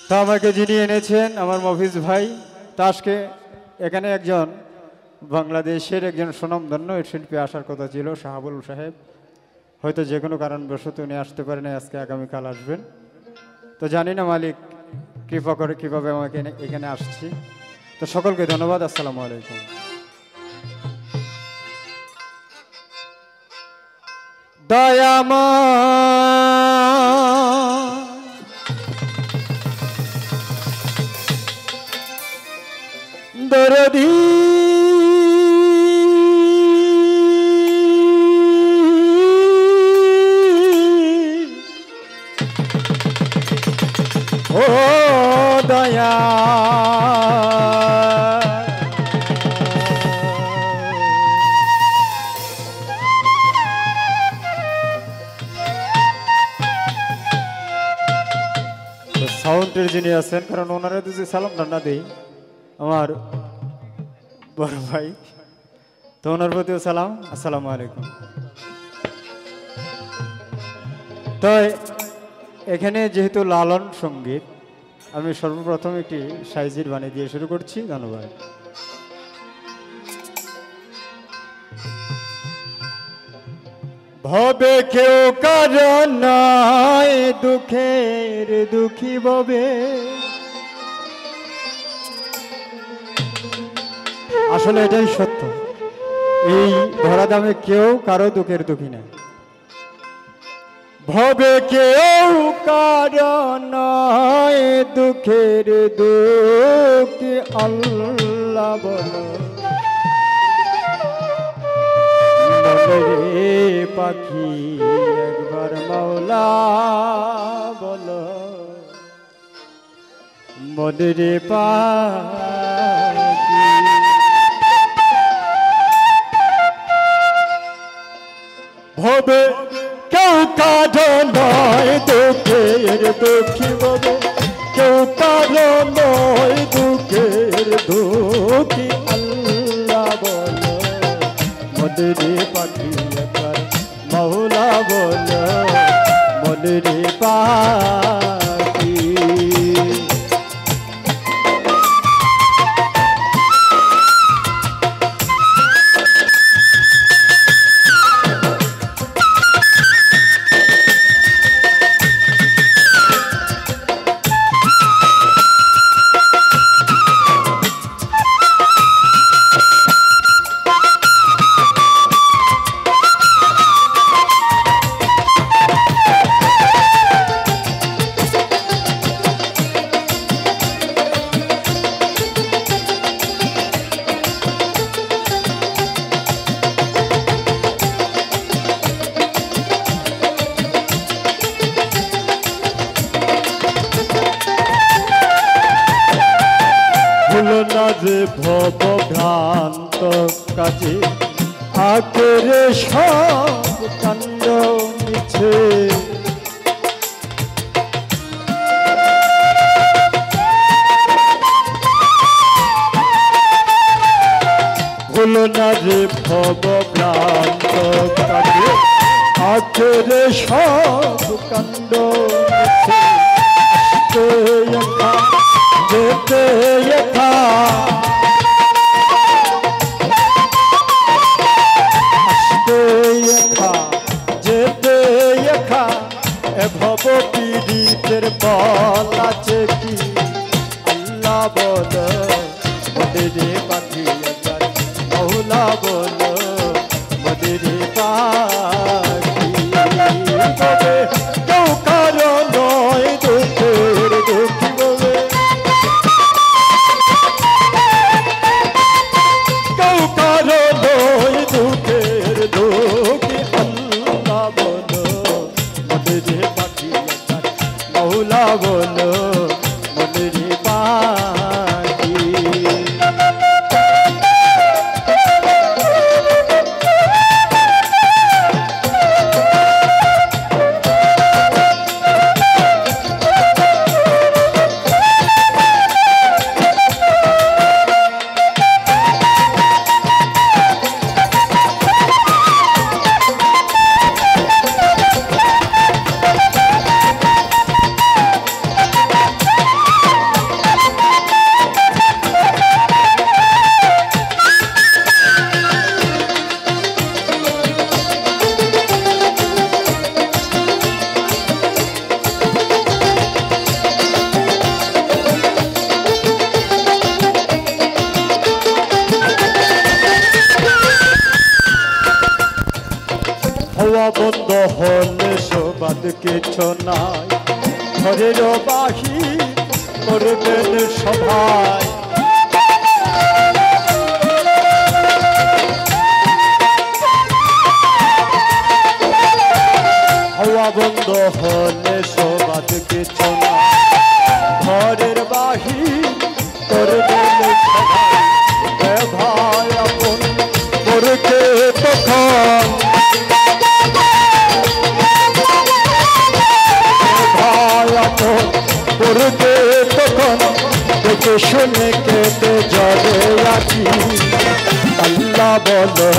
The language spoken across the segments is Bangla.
তা আমাকে যিনি এনেছেন আমার মফিজ ভাই, তা আজকে এখানে একজন বাংলাদেশের একজন সুনামধন্য শিল্পী আসার কথা ছিল, শাহাবুল সাহেব। হয়তো যে কোনো কারণবশত উনি আসতে পারেন, আজকে আগামীকাল আসবেন। তো জানি না মালিক কৃপা করে কীভাবে আমাকে এখানে আসছি। তো সকলকে ধন্যবাদ। আসসালামু আলাইকুম। দয়াময় দরদী ও দয়া সাউন্ডের যিনি আছেন, কারণ ওনারা যদি সালাম না দেই আমার বড় ভাই, তো ওনার প্রতিও সালাম। আসসালামু আলাইকুম। তো এখানে যেহেতু লালন সঙ্গীত, আমি সর্বপ্রথম একটি সাইজির বাণী দিয়ে শুরু করছি। ধন্যবাদ। ভবে কেউ কারণ নয়, দুঃখের দুঃখী ভবে। আসলে এটাই সত্য, এই ধরা দামে কেউ কারো দুঃখের দুঃখী না। ভবে কেউ কারণ নয়, দুঃখের দুঃখী আল্লাহ বলো। রে পাখি একবার মাওলা বলো, মনে পাখি। ভবে কেউ কারণ নয়, দুঃখের দুঃখী বলে। কেউ কারণ নয়, দুঃখের দুঃখী আল্লাহ বলো। মনে পাখি একবার মাওলা বলো, মনে পাখি। যে ভব ভ্রান্ত কাজে আকেরে সব কাণ্ড মিছে। ভুল না যে ভব ভ্রান্ত কাজে আকেরে সব কাণ্ড মিছে। যেতে একা আসতে একা যেতে একা, এ ভব পীড়িতের বল আছে কি আল্লাহ বলো। মনে পাখি একবার মাওলা বলো, মনে পাখি। তবে কেউ কারো নয়, দুঃখের দুঃখী বলে। কেউ কারো নয়, দুঃখের দুঃখী আল্লাহ বলো। মনে পাখি একবার মাওলা বলো, মনে পাখি। বন্ধ হলে সবাদ কিছু নাই, ঘরের বাহির করবেন সবাই। হওয়া বন্ধ হলে সবাদ কিছু নাই, ঘরের বাহির করবেন সবাই। ভাই আপন করকে তখন, ভাই আপন করকে তখন, দেখে শুনে কেটে জলে আছি। আল্লাহ বলো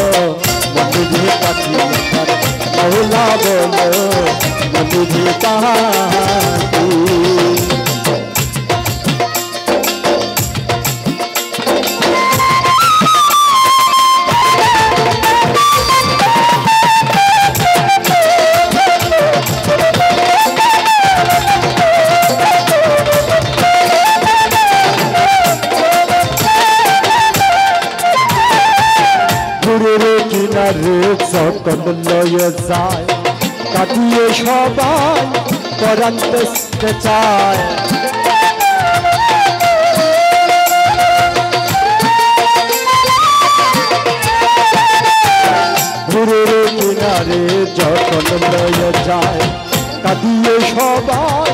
মধুধি পাখি, মৌলা বলো মধুধি পাখি। কিনারে যখন লয়ে যায়, কাটিয়ে সবাই পরাণ বেচতে চায়। ঘুরের কিনারে যখন লয়ে যায়, কাটিয়ে সবাই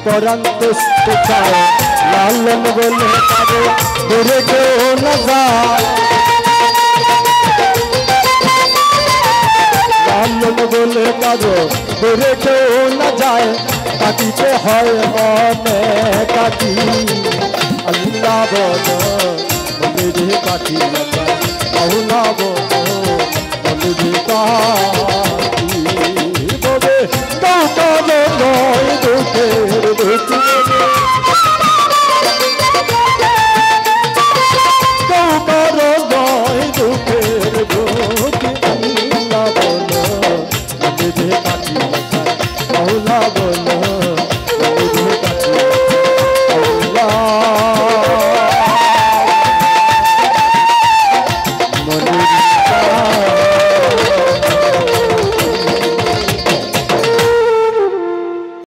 পরাণ বেচতে চায়। লালন বলে তারে ঘুরে কেউ না যায়, লালন বলে কারো ঘুরে কেউ না যায়। কাটিতে হয় মনে কাটি, আল্লাহ বলো মধুধি পাখি, আল্লাহ বলো মধুধি পাখি।